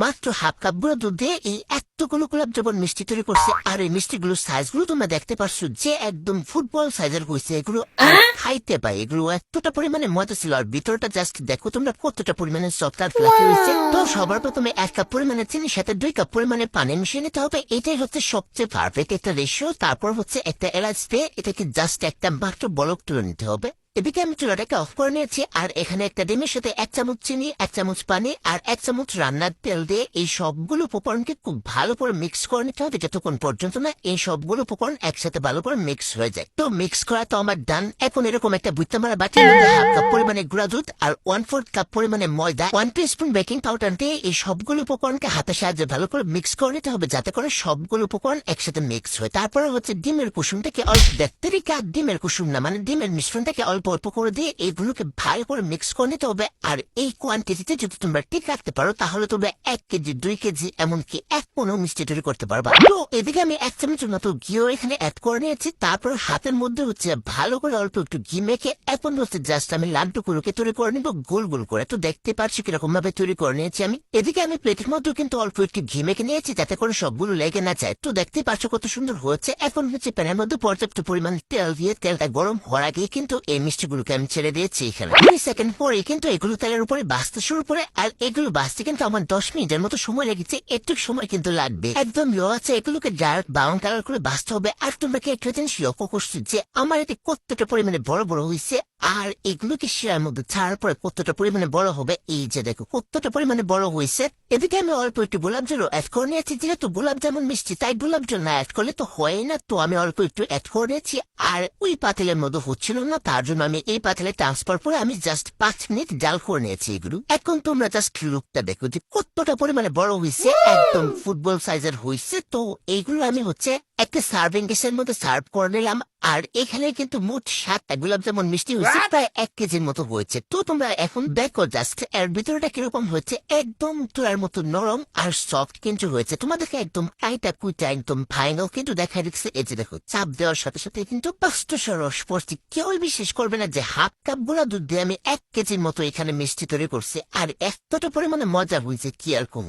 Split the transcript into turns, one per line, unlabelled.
মাত্র half cup গুঁড়ো দুধ দিয়ে এই এতগুলো গোলাপ জামুন মিষ্টি তৈরি করছে। আর এই মিষ্টিগুলোর সাইজগুলো তোমরা দেখতে পারছো যে একদম ফুটবল সাইজের হয়েছে। এগুলো খাইতে পাই, এগুলো এতটা পরিমাণে মজা ছিল। আর ভিতরটা জাস্ট দেখো তোমরা কতটা পরিমাণে সফট আর ফ্লাফি হয়েছে। তো সবার প্রথমে 1 কাপ পরিমাণে চিনির সাথে 2 কাপ পরিমাণে পানি মিশিয়ে নিতে হবে। এটাই হচ্ছে সবচেয়ে পারফেক্ট একটা রেশিও। তারপর হচ্ছে একটা এলাচ দিয়ে এটাকে জাস্ট একটা মাত্র বলক তুলে নিতে হবে। এদিকে আমি চুলাটাকে অফ করে নিয়েছি। আর এখানে একটা ডিমের সাথে 1 চামচ চিনি, 1 চামচ পানি আর 1 চামচ রান্নার তেল দিয়ে এই সবগুলো উপকরণকে খুব ভালো করে মিক্স করে নিতে হবে যতক্ষণ পর্যন্ত না এই সবগুলো উপকরণ একসাথে ভালো করে মিক্স হয়ে যায়। তো মিক্স করা তো আমার ডান। এখন এরকম একটা বুত্তা মারা বাটির মধ্যে হাফ কাপ পরিমাণে গুঁড়া দুধ আর 1/4 কাপ পরিমাণে ময়দা, 1 টিস্পুন বেকিং পাউডার দিয়ে এই সবগুলো উপকরণকে হাতের সাহায্যে ভালো করে মিক্স করে নিতে হবে যাতে করে সবগুলো উপকরণ একসাথে মিক্স হয়। তারপরে হচ্ছে ডিমের কুসুমটাকে অল্প ডিমের কুসুম না মানে ডিমের মিশ্রণটাকে অল্প অল্প করে দিয়ে এগুলোকে ভালো করে মিক্স করে নিতে হবে। আর এই কোয়ান্টিটিতে যদি তোমরা ঠিক রাখতে পারো তাহলে তোমরা 1 কেজি 2 কেজি এমনকি 1 পোনো মিষ্টি তৈরি করতে পারবা। তো এদিকে আমি 1 চামচের মতো ঘিও এখানে অ্যাড করে নিয়েছি। তারপর হাতের মধ্যে হচ্ছে ভালো করে অল্প একটু ঘি মেখে এখন হচ্ছে জাস্ট আমি লাড্ডুগুলোকে তৈরি করে নিবো গোল গোল করে। তো দেখতে পাচ্ছি কিরকম ভাবে তৈরি করে নিয়েছি আমি। এদিকে আমি প্লেটের মধ্যে কিন্তু অল্প একটু ঘি মেখে নিয়েছি যাতে করে সবগুলো লেগে না যায়। তো দেখতে পাচ্ছ কত সুন্দর হয়েছে। এখন হচ্ছে প্যানের মধ্যে পর্যাপ্ত পরিমাণ তেল দিয়ে তেলটা গরম হওয়ার আগে কিন্তু এই মিষ্টিগুলোকে আমি ছেড়ে দিয়েছি এখানে। 20 সেকেন্ড পরে কিন্তু এগুলো তেলের উপরে ভাজতে শুরু করে। আর এগুলো ভাজতে কিন্তু আমার 10 মিনিটের মতো সময় লেগেছে। একটু সময় কিন্তু লাগবে। একদম লো আছে এগুলোকে ডাইরেক্ট ব্রাউন কালার করে ভাজতে হবে। আর তোমরা কি একটা জিনিস লক্ষ্য করছো যে আমার এতে কতটা পরিমাণে বড় বড় হয়েছে আর এগুলোকে শিরার মধ্যে ছাড়ার পরে কতটা পরিমাণে বড় হবে। এই যে দেখো কতটা পরিমাণে বড় হয়েছে। এদিকে আমি অল্প একটু গোলাপ জল অ্যাড করে নিয়েছি। যেহেতু গোলাপ জামুন মিষ্টি তাই গোলাপ জল না অ্যাড করলে তো হয় না। তো আমি অল্প একটু অ্যাড করে নিয়েছি। আর ওই পাতিলের মধ্যে হচ্ছিল না তার জন্য আমি এই পাতিলে ট্রান্সফার করে আমি জাস্ট 5 মিনিট জাল করে নিয়েছি এগুলো। এখন তোমরা জাস্ট লুকটা দেখো যে কতটা পরিমাণে বড় হয়েছে, একদম ফুটবল সাইজের হয়েছে। তো এইগুলো আমি হচ্ছে একটা সার্ভিং ডিশের মধ্যে সার্ভ করে নিলাম। আর এখানে কিন্তু মোট 7টা গোলাপ জামুন মিষ্টি হয়েছে, প্রায় 1 কেজির মতো হয়েছে। তো তোমরা এখন দেখো জাস্ট এর ভিতরটা কিরকম হয়েছে। একদম তোলার মতো নরম আর সফট কিন্তু হয়েছে। তোমাদেরকে একদম আইটা কুইটা একদম ফাইনাল কিন্তু দেখা দিচ্ছে। এই যে দেখো চাপ দেওয়ার সাথে সাথে কিন্তু পাঁচটা রস পড়ছে। কেউ বিশ্বাস করবে না যে হাফ কাপ গুঁড়া দুধ দিয়ে আমি 1 কেজির মতো এখানে মিষ্টি তৈরি করছি। আর এতটা পরিমাণে মজা হয়েছে কি আর কম।